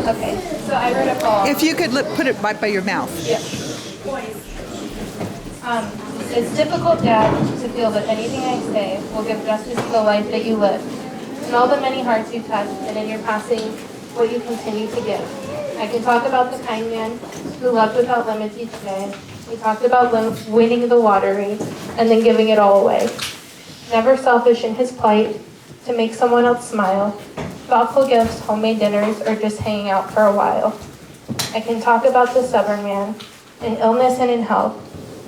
Okay, so I wrote a poem. If you could put it right by your mouth. Yeah. It's difficult, Dad, to feel that anything I say will give justice to the life that you live, and all the many hearts you touched, and in your passing, what you continue to give. I can talk about the kind man who loved without limits each day. He talked about winning the lottery and then giving it all away. Never selfish in his plight, to make someone else smile. Thoughtful gifts, homemade dinners, or just hanging out for a while. I can talk about the stubborn man, in illness and in health.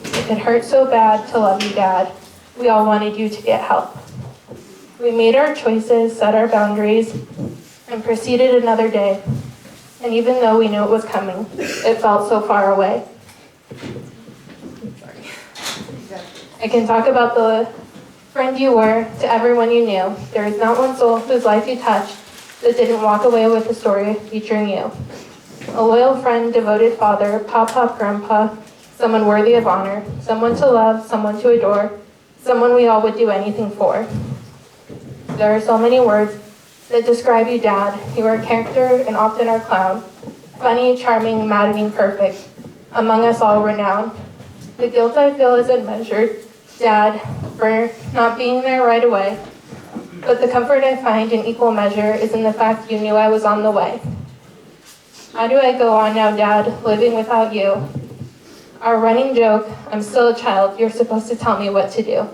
It could hurt so bad to love you, Dad. We all wanted you to get help. We made our choices, set our boundaries, and proceeded another day. And even though we knew it was coming, it felt so far away. I can talk about the friend you were to everyone you knew. There is not one soul whose life you touched that didn't walk away with a story featuring you. A loyal friend, devoted father, pop-pop grandpa, someone worthy of honor, someone to love, someone to adore, someone we all would do anything for. There are so many words that describe you, Dad. You are a character and often our clown. Funny, charming, maddening, perfect. Among us all renowned. The guilt I feel is unmeasured, Dad, for not being there right away. But the comfort I find in equal measure is in the fact you knew I was on the way. How do I go on now, Dad, living without you? Our running joke, I'm still a child, you're supposed to tell me what to do.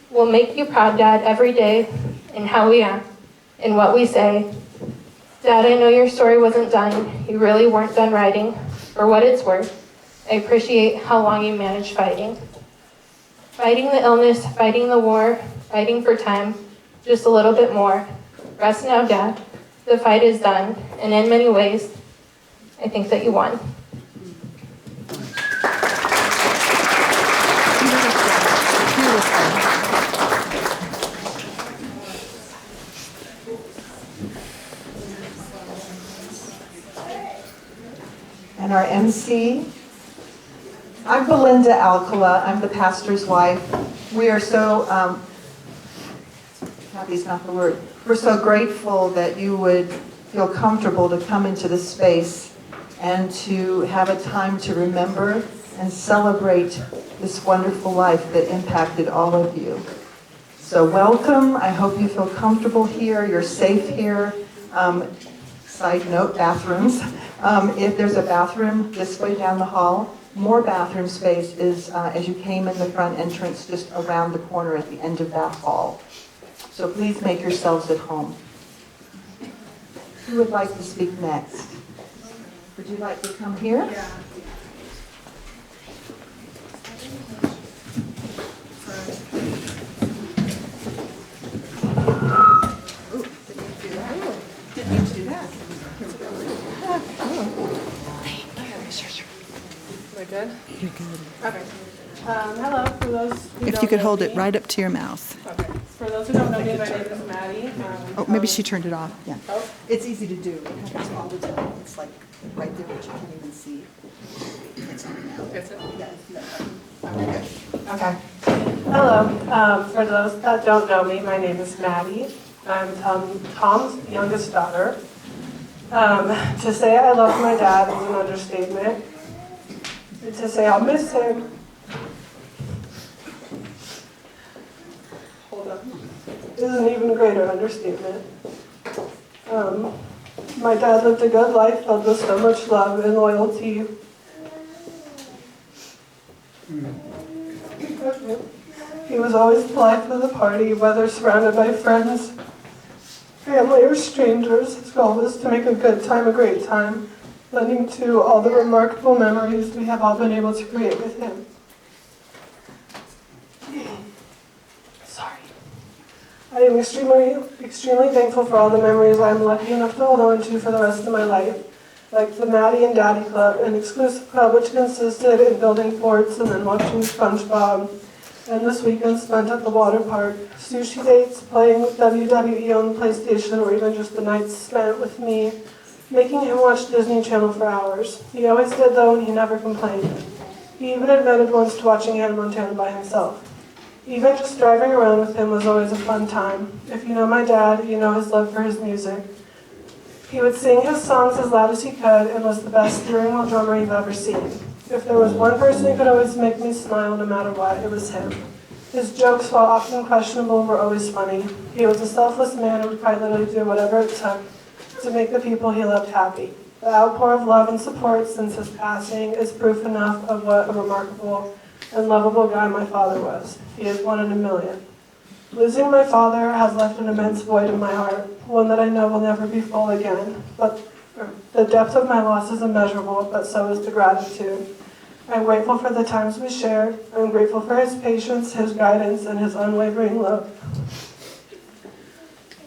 We'll make you proud, Dad, every day in how we act, in what we say. Dad, I know your story wasn't done. You really weren't done writing. For what it's worth, I appreciate how long you managed fighting. Fighting the illness, fighting the war, fighting for time, just a little bit more. Rest now, Dad. The fight is done, and in many ways, I think that you won. And our MC, I'm Belinda Alcala. I'm the pastor's wife. We are so, happy's not the word. We're so grateful that you would feel comfortable to come into this space and to have a time to remember and celebrate this wonderful life that impacted all of you. So welcome. I hope you feel comfortable here. You're safe here. Side note, bathrooms. If there's a bathroom this way down the hall, more bathroom space is as you came in the front entrance, just around the corner at the end of that hall. So please make yourselves at home. Who would like to speak next? Would you like to come here? Yeah. Good? You're good. Okay. Hello, for those who If you could hold it right up to your mouth. Okay. For those who don't know me, my name is Maddie. Oh, maybe she turned it off. Yeah. Oh. It's easy to do. It happens all the time. It's like right there, but you can't even see. It's on now. It's it? Yeah. Okay. Hello. For those that don't know me, my name is Maddie. I'm Tom's youngest daughter. To say I love my dad is an understatement. To say I'll miss him. Hold on. This is an even greater understatement. My dad lived a good life filled with so much love and loyalty. He was always the life of the party, whether surrounded by friends, family, or strangers. His goal was to make a good time a great time, lending to all the remarkable memories we have all been able to create with him. Sorry. I am extremely thankful for all the memories I am lucky enough to hold on to for the rest of my life, like the Maddie and Daddy Club, an exclusive club which consisted in building forts and then watching SpongeBob, endless weekends spent at the water park, sushi dates, playing WWE on PlayStation, or even just the nights spent with me, making him watch Disney Channel for hours. He always did though, and he never complained. He even admitted once to watching Hannah Montana by himself. Even just driving around with him was always a fun time. If you know my dad, you know his love for his music. He would sing his songs as loud as he could and was the best steering wheel drummer you've ever seen. If there was one person who could always make me smile no matter what, it was him. His jokes, while often questionable, were always funny. He was a selfless man who would quite literally do whatever it took to make the people he loved happy. The outpour of love and support since his passing is proof enough of what a remarkable and lovable guy my father was. He is one in a million. Losing my father has left an immense void in my heart, one that I know will never be full again. But the depth of my loss is immeasurable, but so is the gratitude. I'm grateful for the times we shared. I'm grateful for his patience, his guidance, and his unwavering love.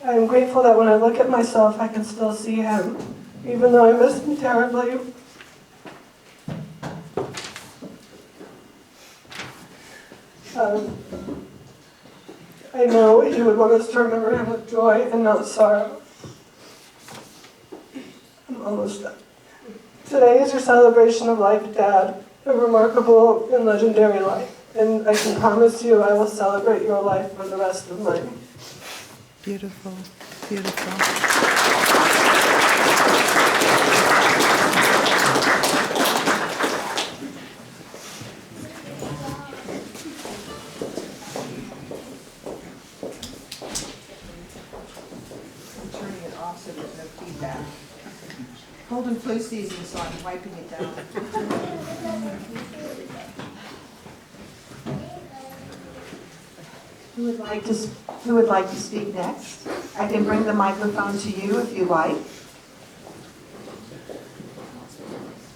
I'm grateful that when I look at myself, I can still see him, even though I miss him terribly. I know he would want us to remember him with joy and not sorrow. I'm almost done. Today is your celebration of life, Dad, a remarkable and legendary life. And I can promise you I will celebrate your life for the rest of mine. Beautiful, beautiful. So there's no feedback. Hold and flu season, so I'm wiping it down. Who would like to speak next? I can bring the microphone to you if you like.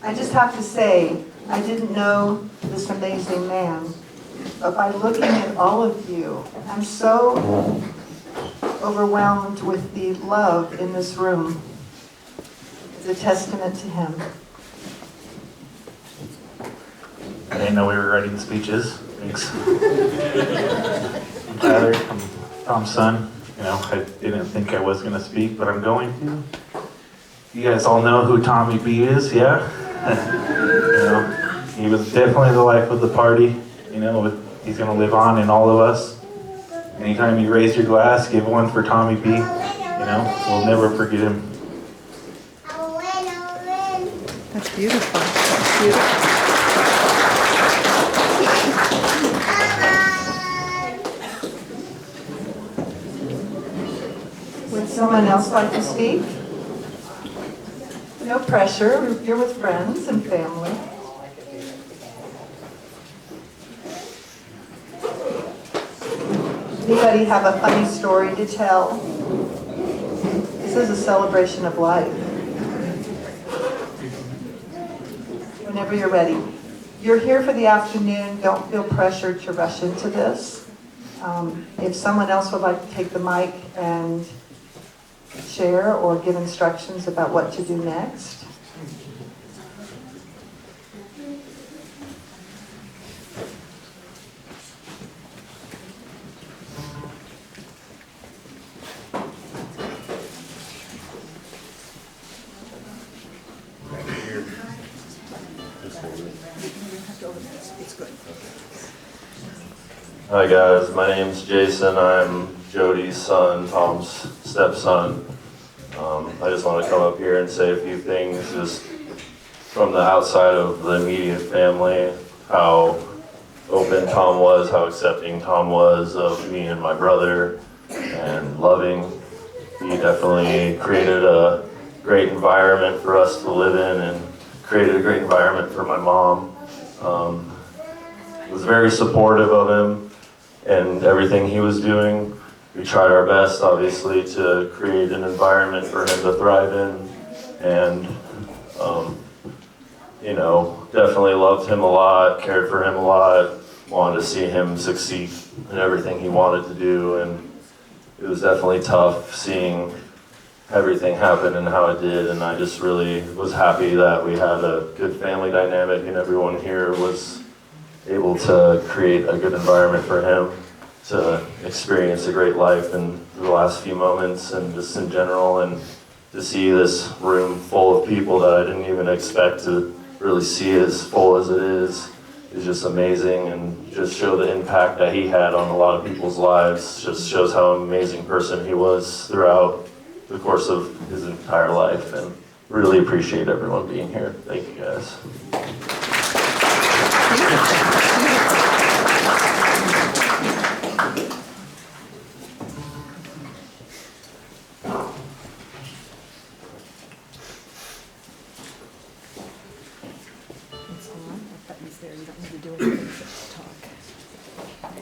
I just have to say, I didn't know this amazing man, but by looking at all of you, I'm so overwhelmed with the love in this room. It's a testament to him. I didn't know we were writing speeches. Thanks. I'm Tyler. I'm Tom's son. I didn't think I was going to speak, but I'm going to. You guys all know who Tommy B is, yeah? He was definitely the life of the party. He's going to live on in all of us. Anytime you raise your glass, give one for Tommy B. We'll never forget him. That's beautiful. That's beautiful. Would someone else like to speak? No pressure. We're here with friends and family. Anybody have a funny story to tell? This is a celebration of life. Whenever you're ready. You're here for the afternoon. Don't feel pressured to rush into this. If someone else would like to take the mic and share or give instructions about what to do next. Hi guys, my name's Jayson. I'm Jodi's son, Tom's stepson. I just want to come up here and say a few things just from the outside of the immediate family, how open Tom was, how accepting Tom was of me and my brother, and loving. He definitely created a great environment for us to live in and created a great environment for my mom. Was very supportive of him and everything he was doing. We tried our best, obviously, to create an environment for him to thrive in, and definitely loved him a lot, cared for him a lot, wanted to see him succeed in everything he wanted to do, and it was definitely tough seeing everything happen and how it did, and I just really was happy that we had a good family dynamic and everyone here was able to create a good environment for him to experience a great life in the last few moments and just in general, and to see this room full of people that I didn't even expect to really see as full as it is. is just amazing, and just show the impact that he had on a lot of people's lives. Just shows how amazing person he was throughout the course of his entire life, and really appreciate everyone being here. Thank you guys.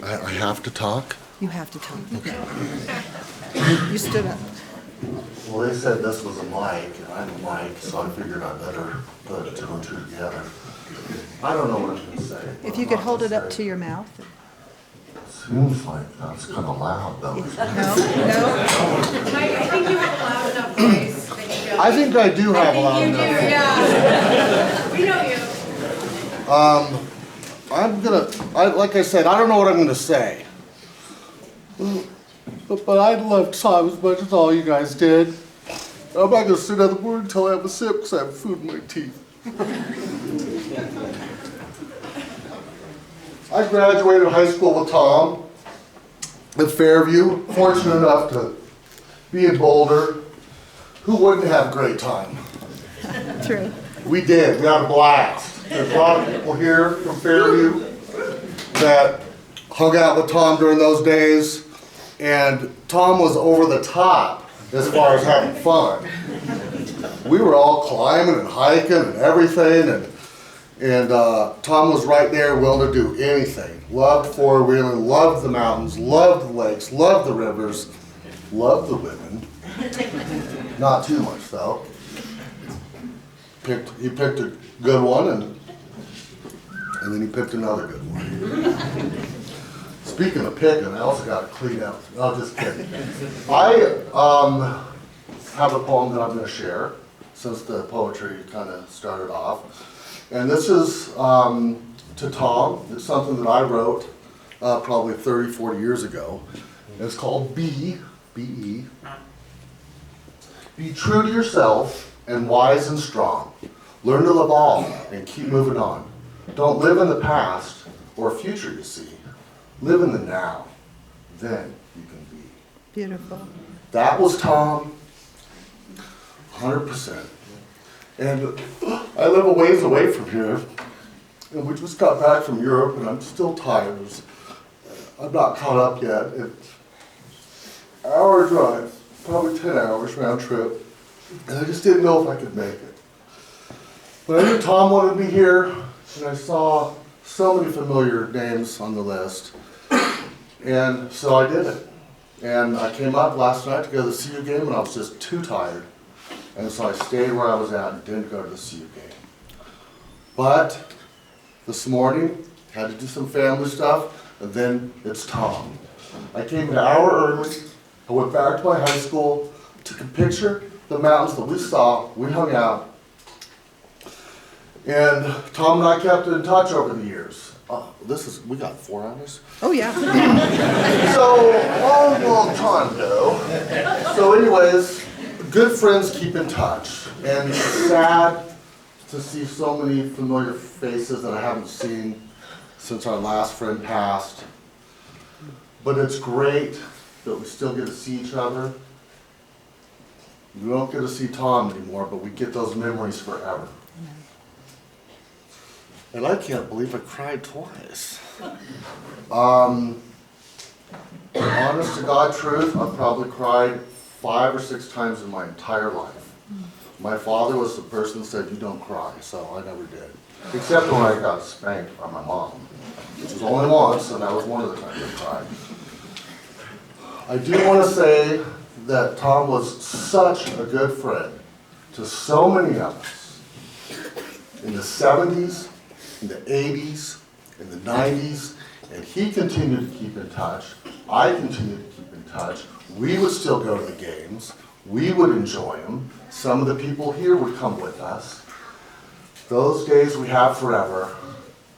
I have to talk? You have to talk. Okay. You stood up. Well, they said this was a mic, and I'm a mic, so I figured I'd better put two and two together. I don't know what I'm gonna say. If you could hold it up to your mouth. Seems like that's kind of loud, though. No, no. Mike, I think you have a loud enough voice that you don't. I think I do have a loud You do, enough. yeah. We know you. Like I said, I don't know what I'm gonna say. But I love Tom as much as all you guys did. I'm not gonna say another word until I have a sip because I have food in my teeth. I graduated high school with Tom at Fairview, fortunate enough to be in Boulder. Who wouldn't have a great time? True. We did, we had a blast. There's a lot of people here from Fairview that hung out with Tom during those days, and Tom was over the top as far as having fun. We were all climbing and hiking and everything, and Tom was right there willing to do anything. Loved four-wheeling, loved the mountains, loved the lakes, loved the rivers, loved the women. Not too much though. He picked a good one, and then he picked another good one. Speaking of picking, I also got to clean out. No, just kidding. I have a poem that I'm going to share since the poetry kind of started off. And this is to Tom. It's something that I wrote probably 30, 40 years ago. And it's called B, B-E. Be true to yourself and wise and strong. Learn to love all and keep moving on. Don't live in the past or future, you see. Live in the now. Then you can be. Beautiful. That was Tom, 100%. And I live a ways away from here. And we just got back from Europe, and I'm still tired. I'm not caught up yet. It's an hour drive, probably 10 hours round trip. And I just didn't know if I could make it. But I knew Tom wanted me here, and I saw so many familiar names on the list. And so I did it. And I came up last night to go to the CU game, and I was just too tired. And so I stayed where I was at and didn't go to the CU game. But this morning, had to do some family stuff, and then it's Tom. I came an hour early. I went back to my high school, took a picture, the mountains that we saw, we hung out. And Tom and I kept in touch over the years. We got 4 hours? Oh, yeah. So, a long time ago. So anyways, good friends keep in touch. And it's sad to see so many familiar faces that I haven't seen since our last friend passed. But it's great that we still get to see each other. We don't get to see Tom anymore, but we get those memories forever. And I can't believe I cried twice. Honest to God truth, I've probably cried 5 or 6 times in my entire life. My father was the person that said, you don't cry, so I never did. Except when I got spanked by my mom, which was only once, and that was one of the times I cried. I do want to say that Tom was such a good friend to so many of us. In the 70s, in the 80s, in the 90s, and he continued to keep in touch. I continued to keep in touch. We would still go to the games. We would enjoy them. Some of the people here would come with us. Those days we have forever.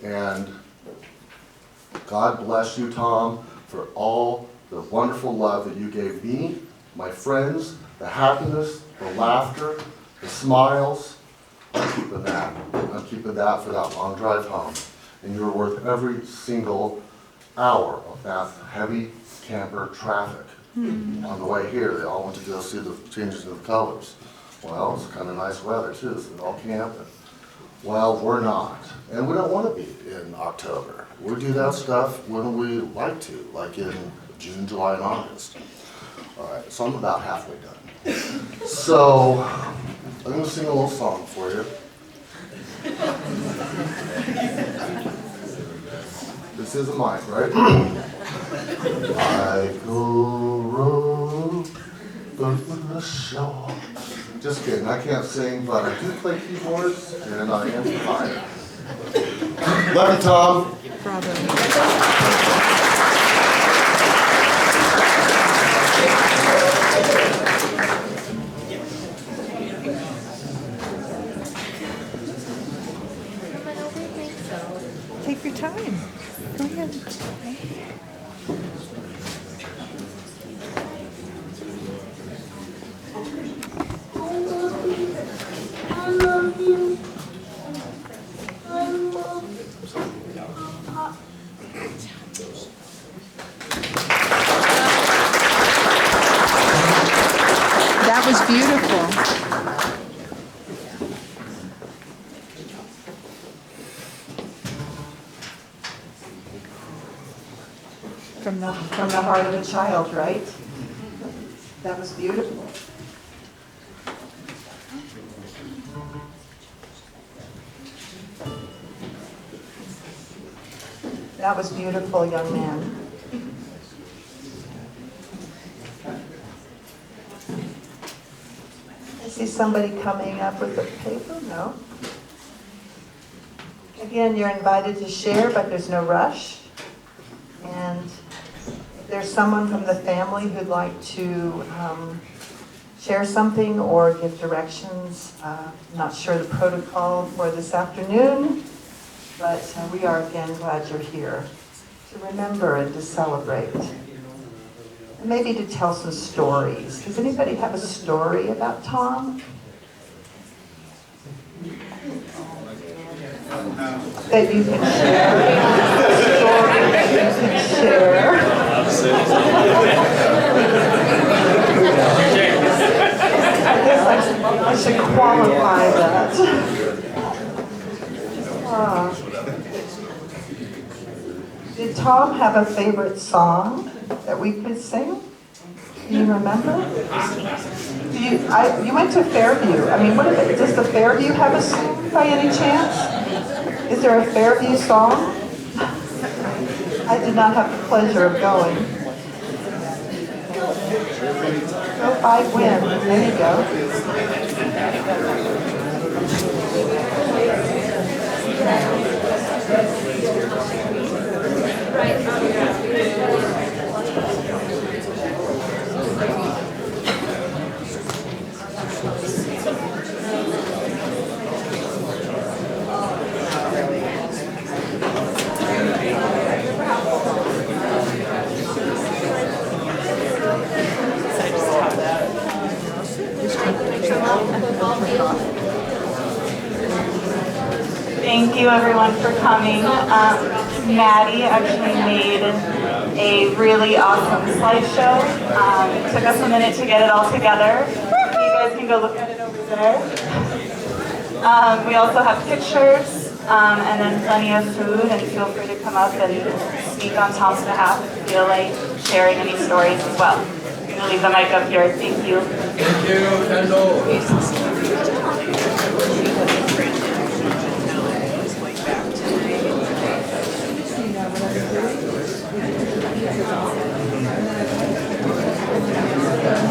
And God bless you, Tom, for all the wonderful love that you gave me, my friends, the happiness, the laughter, the smiles. I'm keeping that. I'm keeping that for that long drive home. and you're worth every single hour of that heavy camper traffic. On the way here, they all went to go see the changes in the colors. Well, it's kind of nice weather too, so they're all camping. Well, we're not, and we don't want to be in October. We do that stuff when we like to, like in June, July, and August. All right, so I'm about halfway done. So I'm going to sing a little song for you. This is a mic, right? I go row the shore. Just kidding, I can't sing, but I do play keyboards, and I am fine. Love you, Tom. Bravo. Take your time. Go ahead. I love you. I love you. That was beautiful. From the heart of a child, right? That was beautiful. That was beautiful, young man. I see somebody coming up with a paper, no? Again, you're invited to share, but there's no rush. And if there's someone from the family who'd like to share something or give directions, not sure the protocol for this afternoon, but we are again glad you're here to remember and to celebrate. And maybe to tell some stories. Does anybody have a story about Tom? That you can share? A story that you can share? I guess I should qualify that. Did Tom have a favorite song that we could sing? Do you remember? You went to Fairview. I mean, does the Fairview have a song by any chance? Is there a Fairview song? I did not have the pleasure of going. Go fight win. There you go. Thank you everyone for coming. Maddie actually made a really awesome slideshow. It took us a minute to get it all together. You guys can go look at it over there. We also have pictures and then plenty of food, and feel free to come up and speak on Tom's behalf if you feel like sharing any stories as well. I'm going to leave the mic up here. Thank you. Thank you, Kendall. Thank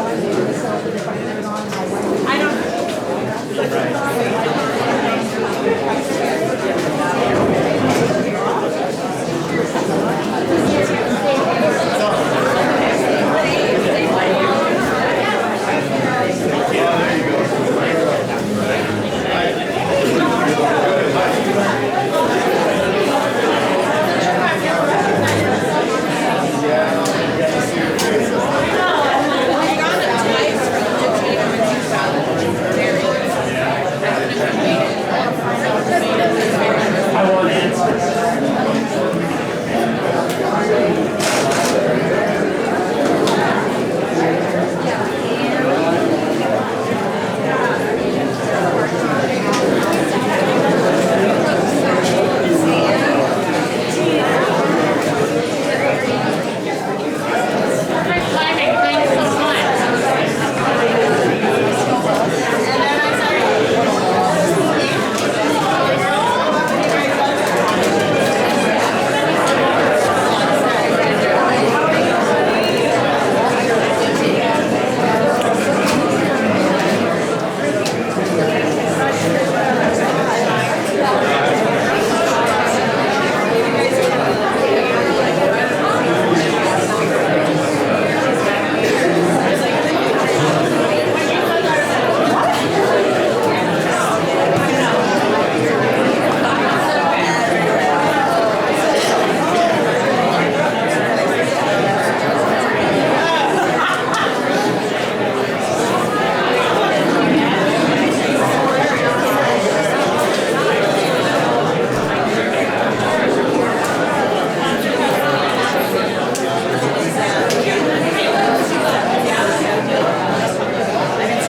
you.